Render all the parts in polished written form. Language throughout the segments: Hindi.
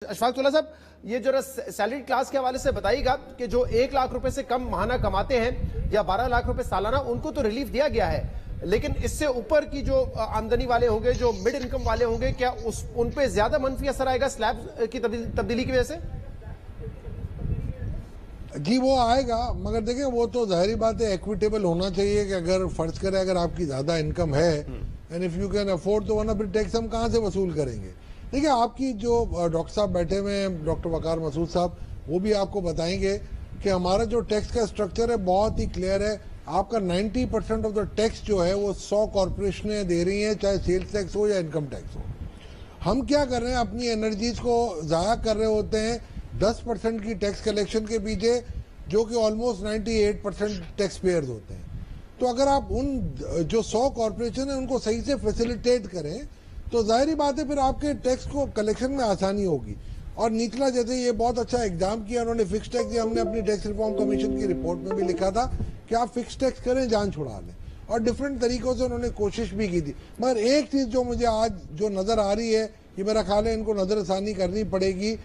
अशफाक तुल्ला साहब, ये जरा सैलरी क्लास के हवाले से बताइएगा कि जो 1 लाख रुपए से कम माहाना कमाते हैं या 12 लाख रुपए सालाना, उनको तो रिलीफ दिया गया है, लेकिन इससे ऊपर की जो आमदनी वाले होंगे, जो मिड इनकम वाले होंगे, क्या उन पे ज्यादा मंफी असर आएगा स्लैब की तब्दीली की वजह से? जी वो आएगा, मगर देखिए वो तो जाहिर बात है इक्विटेबल होना चाहिए कि अगर फर्ज करें अगर आपकी ज्यादा इनकम है and if you can afford तो वरना फिर टैक्स हम कहाँ से वसूल करेंगे। देखिए आपकी जो डॉक्टर साहब बैठे हुए हैं, डॉक्टर वकार मसूद साहब, वो भी आपको बताएंगे कि हमारा जो टैक्स का स्ट्रक्चर है बहुत ही क्लियर है। आपका 90% ऑफ द टैक्स जो है वो 100 कॉरपोरेशनें दे रही हैं, चाहे सेल्स टैक्स हो या इनकम टैक्स हो। हम क्या कर रहे हैं, अपनी एनर्जीज को ज़ाया कर रहे होते हैं 10% की टैक्स कलेक्शन के पीछे, जो कि ऑलमोस्ट 98% टैक्स पेयर्स होते हैं। तो अगर आप उन जो 100 कॉरपोरेशन है उनको सही से फैसिलिटेट करें तो जाहिर बात है फिर आपके टैक्स को कलेक्शन में आसानी होगी। और निचला जैसे ये बहुत अच्छा एग्जाम किया उन्होंने फिक्स टैक्स, हमने अपनी टैक्स रिफॉर्म कमीशन की रिपोर्ट में भी लिखा था कि आप फिक्स टैक्स करें, जान छुड़ा लें, और डिफरेंट तरीकों से उन्होंने कोशिश भी की थी। मगर एक चीज जो मुझे आज जो नजर आ रही है कि मेरा ख्याल है इनको नजरसानी करनी पड़ेगी,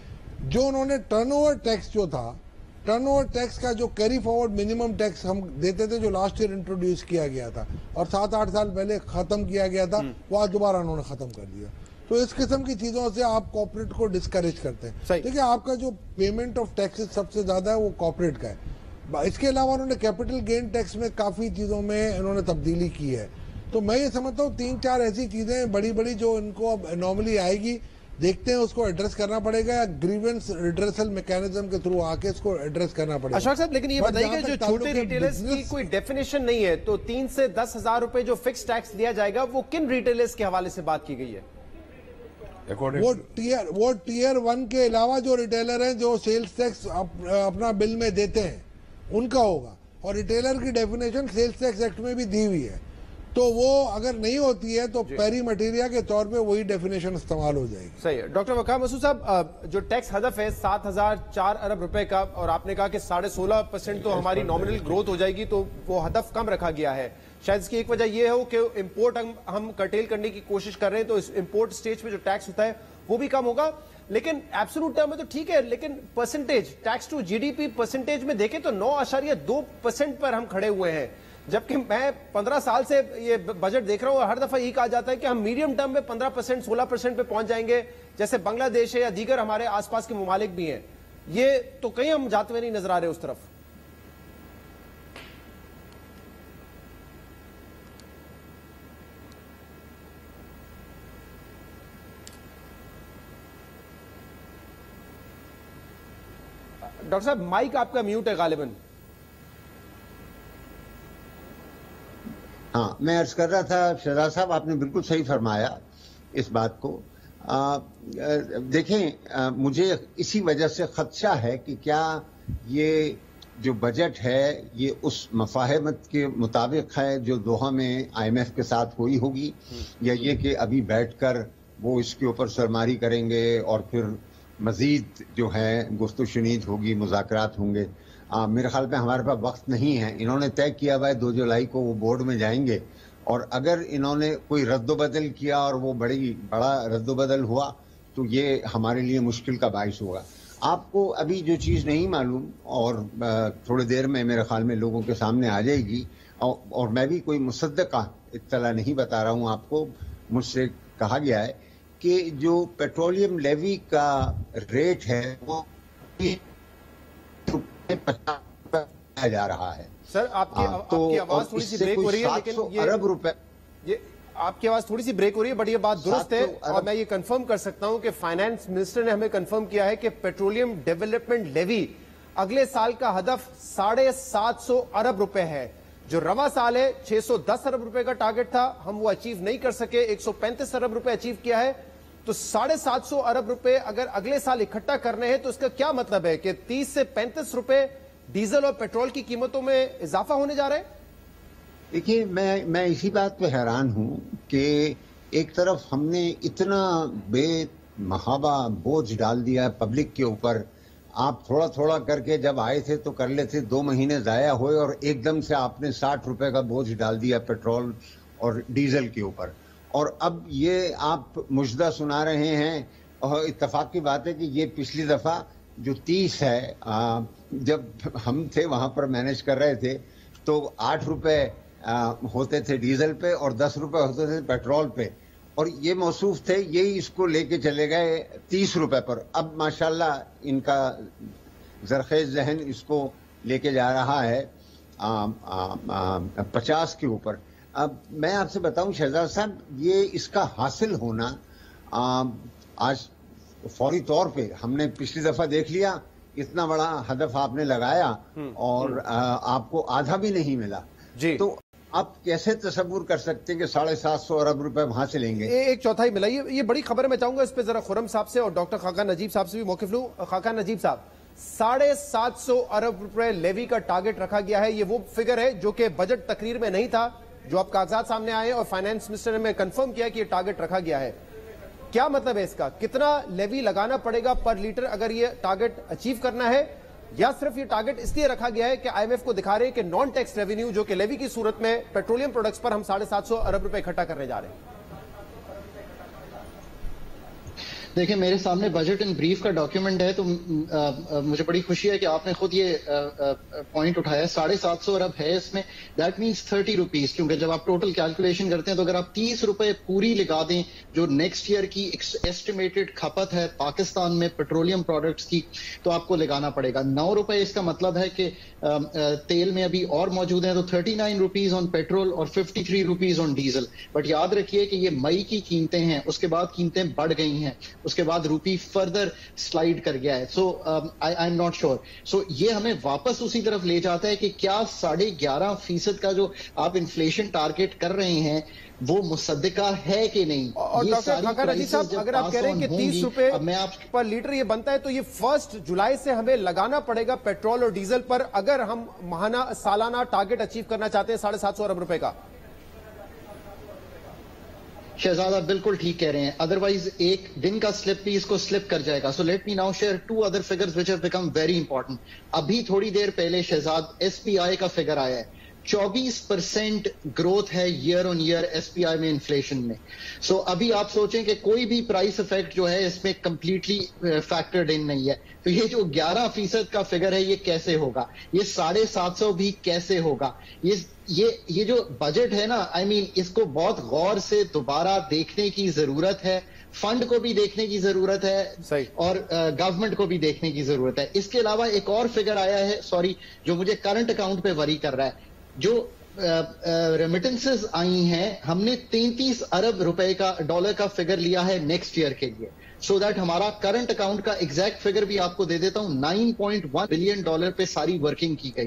जो उन्होंने टर्नओवर टैक्स जो था, टर्नओवर टैक्स का जो कैरी फॉरवर्ड मिनिमम टैक्स हम देते थे, जो लास्ट ईयर इंट्रोड्यूस किया गया था और 7-8 साल पहले खत्म किया गया था, वो आज दोबारा उन्होंने खत्म कर दिया। तो इस किस्म की चीजों से आप कॉर्पोरेट को डिस्करेज करते हैं। देखिए आपका जो पेमेंट ऑफ टैक्सेस सबसे ज्यादा है वो कॉर्पोरेट का है। इसके अलावा उन्होंने कैपिटल गेन टैक्स में काफी चीजों में इन्होंने तब्दीली की है। तो मैं ये समझता हूँ 3-4 ऐसी चीजें बड़ी बड़ी जो इनको अब एनॉमली आएगी, देखते हैं उसको एड्रेस करना पड़ेगा या ग्रीवेंस रिड्रेसल मैकेनिज्म के थ्रू आके इसको एड्रेस करना पड़ेगा। अशफाक साहब, लेकिन ये बताइए जो छोटे रिटेलर्स की कोई डेफिनेशन नहीं है, तो 3 से 10 हजार रुपए जो फिक्स टैक्स दिया जाएगा वो किन रिटेलर्स के हवाले से बात की गई है? वो टीयर 1 के अलावा जो रिटेलर हैं जो सेल्स टैक्स अपना बिल में देते हैं उनका होगा, और रिटेलर की डेफिनेशन सेल्स टैक्स एक्ट में भी दी हुई है। तो वो अगर नहीं होती है तो पेरी मटेरिया के तौर पे वही डेफिनेशन इस्तेमाल हो जाएगी। सही है। डॉक्टर वकार मसूद साहब, जो टैक्स हदफ है 7,004 अरब रुपए का, और आपने कहा कि 16.5% तो हमारी नॉमिनल ग्रोथ हो जाएगी, तो वो हदफ कम रखा गया है। शायद इसकी एक वजह यह हो कि इंपोर्ट हम कर्टेल करने की कोशिश कर रहे हैं, तो इस इंपोर्ट स्टेज पे जो टैक्स होता है वो भी कम होगा। लेकिन एब्सोल्यूट टर्म में तो ठीक है, लेकिन percentage tax to GDP percentage में देखें तो 9.2% पर हम खड़े हुए हैं, जबकि मैं 15 साल से ये बजट देख रहा हूं और हर दफा यही कहा जाता है कि हम मीडियम टर्म में 15%, 16% पे पहुंच जाएंगे, जैसे बांग्लादेश है या दीगर हमारे आसपास के ममालिक भी हैं। ये तो कहीं हम जाते हुए नहीं नजर आ रहे उस तरफ। डॉक्टर साहब, माइक आपका म्यूट है गालिबन। हाँ, मैं अर्ज कर रहा था शहजाद साहब, आपने बिल्कुल सही फरमाया इस बात को। देखें, मुझे इसी वजह से खदशा है कि क्या ये जो बजट है ये उस मफाहमत के मुताबिक है जो दोहा में IMF के साथ हुई होगी, या ये कि अभी बैठकर वो इसके ऊपर सरमारी करेंगे और फिर मजीद जो है गुफ्तगू शुनीद होगी, मुज़ाकरात होंगे। मेरे ख्याल में हमारे पास वक्त नहीं है। इन्होंने तय किया हुआ है 2 जुलाई को वो बोर्ड में जाएंगे, और अगर इन्होंने कोई रद्दोबदल किया और वो बड़ा रद्दोबदल हुआ तो ये हमारे लिए मुश्किल का बाइस होगा। आपको अभी जो चीज़ नहीं मालूम और थोड़ी देर में मेरे ख्याल में लोगों के सामने आ जाएगी, और मैं भी कोई मुसद्दका इत्तला नहीं बता रहा हूँ आपको, मुझसे कहा गया है कि जो पेट्रोलियम लेवी का रेट है वो 50 जा रहा है। सर, आपकी आवाज थोड़ी सी ब्रेक हो रही है, लेकिन ये अरब रुपए, ये आपकी आवाज थोड़ी सी ब्रेक हो रही है, बट ये बात दुरुस्त है। और मैं ये कंफर्म कर सकता हूं कि फाइनेंस मिनिस्टर ने हमें कंफर्म किया है कि पेट्रोलियम डेवलपमेंट लेवी अगले साल का हदफ 750 अरब रुपए है। जो रवा साल है 610 अरब रुपए का टारगेट था, हम वो अचीव नहीं कर सके, 135 अरब रुपए अचीव किया है। तो 750 अरब रुपए अगर अगले साल इकट्ठा करने हैं तो इसका क्या मतलब है कि 30 से 35 रुपए डीजल और पेट्रोल की कीमतों में इजाफा होने जा रहा है? देखिए, मैं इसी बात पे हैरान हूं कि एक तरफ हमने इतना बेमहाबा बोझ डाल दिया पब्लिक के ऊपर। आप थोड़ा थोड़ा करके जब आए थे तो कर लेते, 2 महीने जाया हुए और एकदम से आपने 60 रुपए का बोझ डाल दिया पेट्रोल और डीजल के ऊपर। और अब ये आप मुजदा सुना रहे हैं और इत्तेफाक की बात है कि ये पिछली दफा जो 30 है, जब हम थे वहां पर मैनेज कर रहे थे तो 8 रुपए होते थे डीजल पे और 10 रुपए होते थे पेट्रोल पे, और ये मौसूफ थे, यही इसको लेके चले गए 30 रुपए पर। अब माशाल्लाह इनका जरखेज जहन इसको लेके जा रहा है 50 के ऊपर। अब मैं आपसे बताऊं शहजाद साहब, ये इसका हासिल होना आज फौरी तौर पे, हमने पिछली दफा देख लिया इतना बड़ा हदफ आपने लगाया और आपको आधा भी नहीं मिला जी। तो आप कैसे तसव्वुर कर सकते हैं कि 750 अरब रुपए वहां से लेंगे? एक चौथाई मिला। ये बड़ी खबर मैं चाहूंगा इस पे जरा खुर्रम साहब से और डॉक्टर खाकान नजीब साहब से भी मौकिफ लूं। खाकान नजीब साहब, 750 अरब रुपए लेवी का टारगेट रखा गया है। ये वो फिगर है जो कि बजट तकरीर में नहीं था, जो अब कागजात सामने आए और फाइनेंस मिनिस्टर ने कंफर्म किया कि ये टारगेट रखा गया है। क्या मतलब है इसका? कितना लेवी लगाना पड़ेगा पर लीटर अगर ये टारगेट अचीव करना है, या सिर्फ ये टारगेट इसलिए रखा गया है कि आईएमएफ को दिखा रहे हैं कि नॉन टैक्स रेवेन्यू जो कि लेवी की सूरत में पेट्रोलियम प्रोडक्ट्स पर हम 750 अरब रुपए इकट्ठा करने जा रहे हैं? देखिए, मेरे सामने बजट इन ब्रीफ का डॉक्यूमेंट है, तो मुझे बड़ी खुशी है कि आपने खुद ये पॉइंट उठाया। 750 अरब है इसमें, दैट मीन्स 30 रुपीज, क्योंकि जब आप टोटल कैलकुलेशन करते हैं तो अगर आप 30 रुपए पूरी लगा दें जो नेक्स्ट ईयर की एस्टिमेटेड खपत है पाकिस्तान में पेट्रोलियम प्रोडक्ट्स की, तो आपको लगाना पड़ेगा 9 रुपए। इसका मतलब है कि तेल में अभी और मौजूद है तो 39 रुपीज ऑन पेट्रोल और 53 रुपीज ऑन डीजल। बट याद रखिए कि ये मई की कीमतें हैं, उसके बाद कीमतें बढ़ गई हैं, उसके बाद रूपी फर्दर स्लाइड कर गया है। सो आई एम नॉट श्योर। सो ये हमें वापस उसी तरफ ले जाता है कि क्या 11.5% का जो आप इन्फ्लेशन टारगेट कर रहे हैं वो मुसद्दिका है कि नहीं। और डॉक्टर खाकान नजीब साहब, अगर आप कह रहे हैं कि 30 रुपए पर लीटर ये बनता है, तो ये 1 जुलाई से हमें लगाना पड़ेगा पेट्रोल और डीजल पर, अगर हम माहाना सालाना टारगेट अचीव करना चाहते हैं 750 अरब रुपए का। शहजादा बिल्कुल ठीक कह रहे हैं, अदरवाइज एक दिन का स्लिप भी इसको स्लिप कर जाएगा। So let me now share 2 other figures which have become very important. अभी थोड़ी देर पहले शहजाद एसपीआई का फिगर आया है, 24% ग्रोथ है ईयर ऑन ईयर एसपीआई में इन्फ्लेशन में। सो अभी आप सोचें कि कोई भी प्राइस इफेक्ट जो है इसमें कंप्लीटली फैक्टर्ड इन नहीं है, तो ये जो 11% का फिगर है ये कैसे होगा, ये 750 भी कैसे होगा। ये जो बजट है ना, आई मीन इसको बहुत गौर से दोबारा देखने की जरूरत है। फंड को भी देखने की जरूरत है और गवर्नमेंट को भी देखने की जरूरत है। इसके अलावा एक और फिगर आया है, सॉरी, जो मुझे करंट अकाउंट पे वरी कर रहा है। जो रेमिटेंसेस आई हैं, हमने 33 अरब रुपए का डॉलर का फिगर लिया है नेक्स्ट ईयर के लिए, सो दैट हमारा करंट अकाउंट का एग्जैक्ट फिगर भी आपको दे देता हूं। $9.1 बिलियन पे सारी वर्किंग की गई।